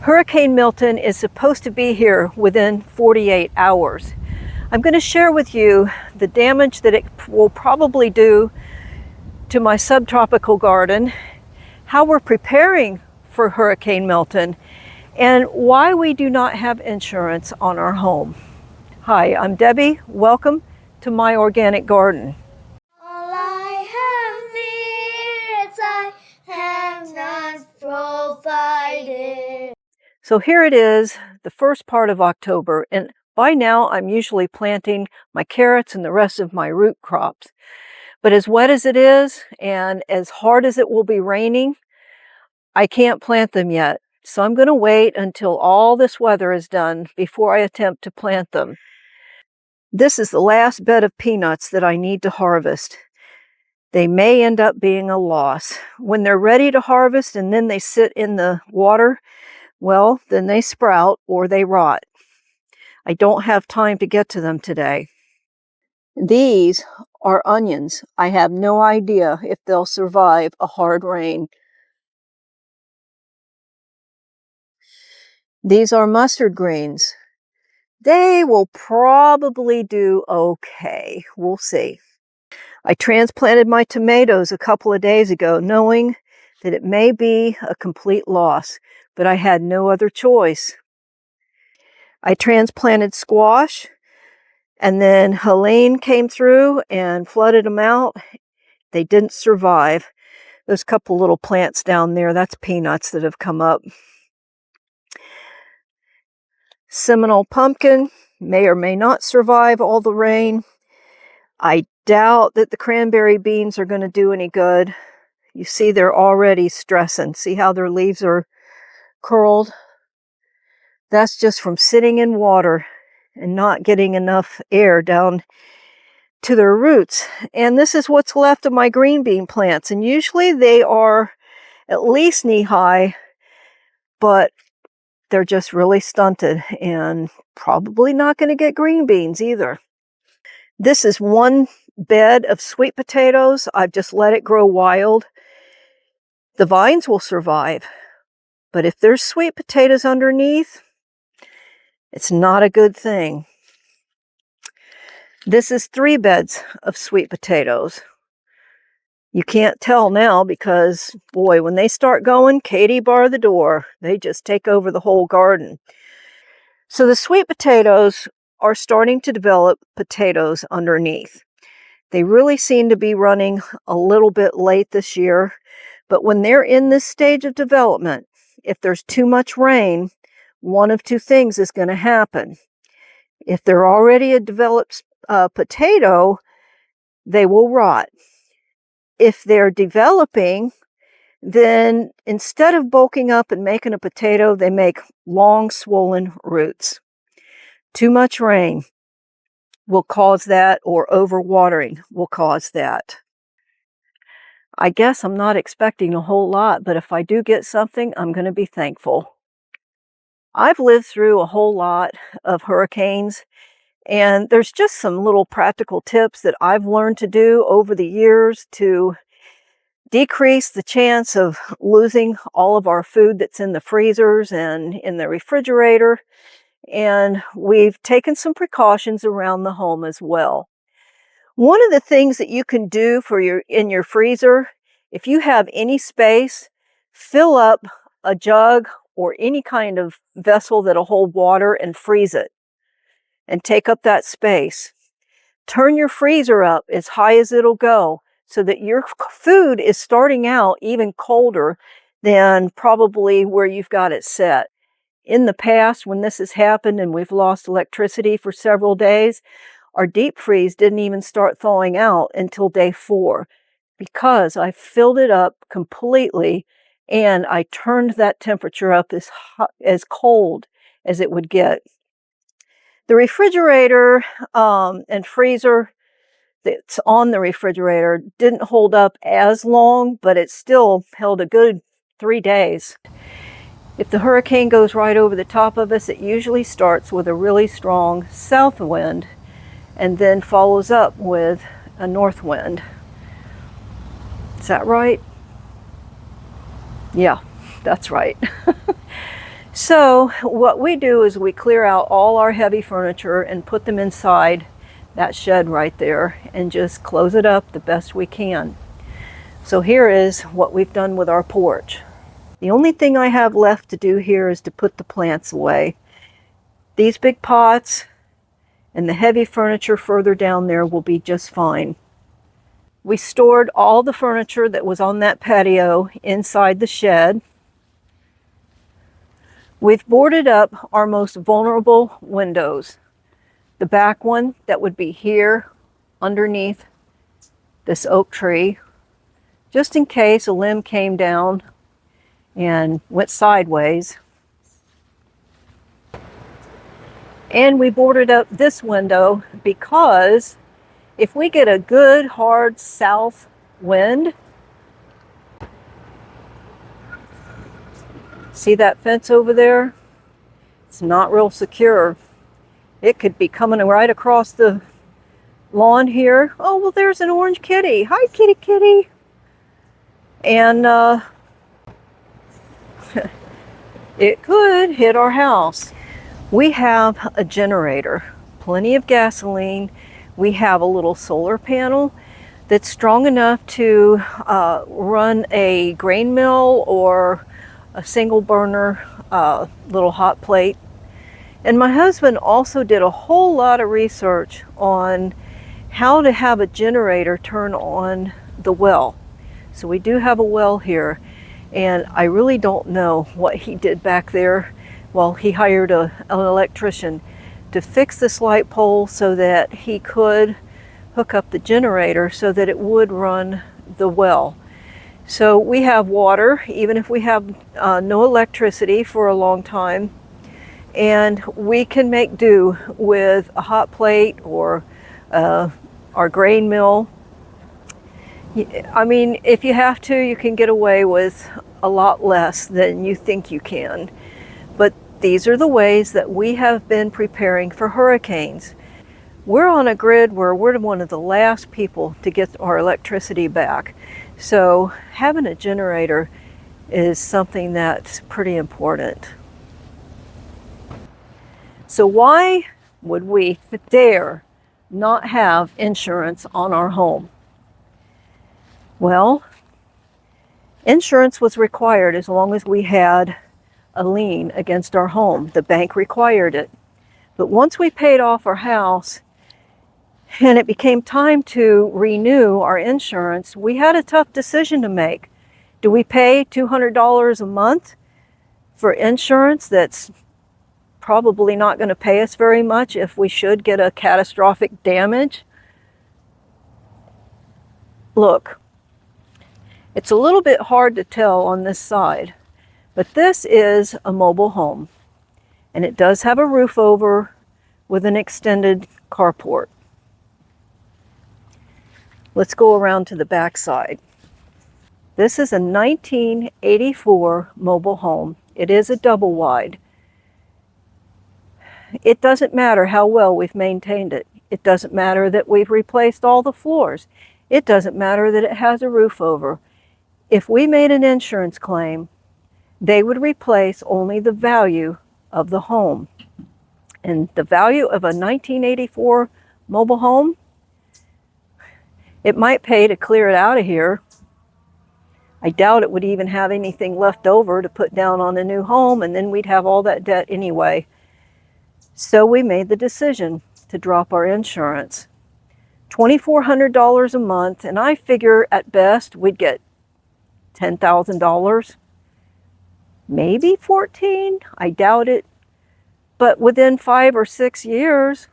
Hurricane Milton is supposed to be here within 48 hours. I'm going to share with you the damage that it will probably do to my subtropical garden, how we're preparing for Hurricane Milton, and why we do not have insurance on our home. Hi, I'm Debbie. Welcome to my organic garden. All I have needs, I have not provided. So here it is, the first part of October, and by now I'm usually planting my carrots and the rest of my root crops. But as wet as it is, and as hard as it will be raining, I can't plant them yet. So I'm going to wait until all this weather is done before I attempt to plant them. This is the last bed of peanuts that I need to harvest. They may end up being a loss. When they're ready to harvest and then they sit in the water, well, then they sprout or they rot. I don't have time to get to them today. These are onions. I have no idea if they'll survive a hard rain. These are mustard greens. They will probably do okay. We'll see. I transplanted my tomatoes a couple of days ago, knowing that it may be a complete loss, but I had no other choice. I transplanted squash, and then Helene came through and flooded them out. They didn't survive. Those couple little plants down there, that's peanuts that have come up. Seminole pumpkin may or may not survive all the rain. I doubt that the cranberry beans are going to do any good. You see they're already stressing. See how their leaves are curled? That's just from sitting in water and not getting enough air down to their roots. And this is what's left of my green bean plants. And usually they are at least knee-high, but they're just really stunted and probably not going to get green beans either. This is one bed of sweet potatoes. I've just let it grow wild. The vines will survive, but if there's sweet potatoes underneath, it's not a good thing. This is 3 beds of sweet potatoes. You can't tell now because, boy, when they start going, Katie bar the door. They just take over the whole garden. So the sweet potatoes are starting to develop potatoes underneath. They really seem to be running a little bit late this year, but when they're in this stage of development, if there's too much rain, one of 2 things is going to happen. If they're already a developed potato, they will rot. If they're developing, then instead of bulking up and making a potato, they make long swollen roots. Too much rain will cause that, or overwatering will cause that. I guess I'm not expecting a whole lot, but if I do get something, I'm going to be thankful. I've lived through a whole lot of hurricanes, and there's just some little practical tips that I've learned to do over the years to decrease the chance of losing all of our food that's in the freezers and in the refrigerator. And we've taken some precautions around the home as well. One of the things that you can do in your freezer, if you have any space, fill up a jug or any kind of vessel that'll hold water and freeze it and take up that space. Turn your freezer up as high as it'll go so that your food is starting out even colder than probably where you've got it set. In the past, when this has happened and we've lost electricity for several days, our deep freeze didn't even start thawing out until day 4 because I filled it up completely and I turned that temperature up as cold as it would get. The refrigerator and freezer that's on the refrigerator didn't hold up as long, but it still held a good 3 days. If the hurricane goes right over the top of us, it usually starts with a really strong south wind and then follows up with a north wind. Is that right? Yeah, that's right. So what we do is we clear out all our heavy furniture and put them inside that shed right there and just close it up the best we can. So here is what we've done with our porch. The only thing I have left to do here is to put the plants away. These big pots and the heavy furniture further down there will be just fine. We stored all the furniture that was on that patio inside the shed. We've boarded up our most vulnerable windows. The back one that would be here underneath this oak tree, just in case a limb came down and went sideways. And we boarded up this window because if we get a good hard south wind, see that fence over there? It's not real secure. It could be coming right across the lawn here. Oh, well, there's an orange kitty. Hi, kitty, kitty. And it could hit our house. We have a generator, plenty of gasoline. We have a little solar panel that's strong enough to run a grain mill or a single burner little hot plate. And my husband also did a whole lot of research on how to have a generator turn on the well. So we do have a well here, and I really don't know what he did back there. Well, he hired an electrician to fix this light pole so that he could hook up the generator so that it would run the well. So we have water, even if we have no electricity for a long time, and we can make do with a hot plate or our grain mill. I mean, if you have to, you can get away with a lot less than you think you can. But these are the ways that we have been preparing for hurricanes. We're on a grid where we're one of the last people to get our electricity back. So having a generator is something that's pretty important. So why would we dare not have insurance on our home? Well, insurance was required as long as we had a lien against our home. The bank required it. But once we paid off our house and it became time to renew our insurance, we had a tough decision to make. Do we pay $200 a month for insurance that's probably not going to pay us very much if we should get a catastrophic damage? Look, it's a little bit hard to tell on this side, but this is a mobile home, and it does have a roof over with an extended carport. Let's go around to the back side. This is a 1984 mobile home. It is a double wide. It doesn't matter how well we've maintained it. It doesn't matter that we've replaced all the floors. It doesn't matter that it has a roof over. If we made an insurance claim, they would replace only the value of the home. And the value of a 1984 mobile home, it might pay to clear it out of here. I doubt it would even have anything left over to put down on a new home, and then we'd have all that debt anyway. So we made the decision to drop our insurance. $2,400 a month, and I figure at best we'd get $10,000, maybe 14, I doubt it. But within 5 or 6 years,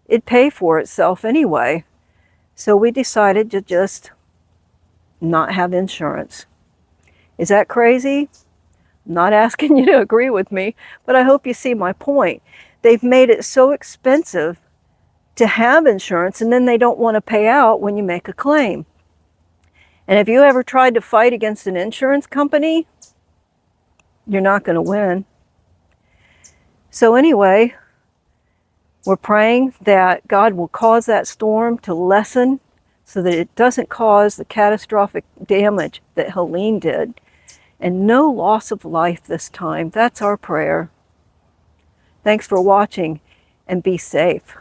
it'd pay for itself anyway. So we decided to just not have insurance. Is that crazy? I'm not asking you to agree with me, but I hope you see my point. They've made it so expensive to have insurance, and then they don't want to pay out when you make a claim. And if you ever tried to fight against an insurance company, you're not going to win. So anyway, we're praying that God will cause that storm to lessen so that it doesn't cause the catastrophic damage that Helene did. and no loss of life this time. That's our prayer. Thanks for watching, and be safe.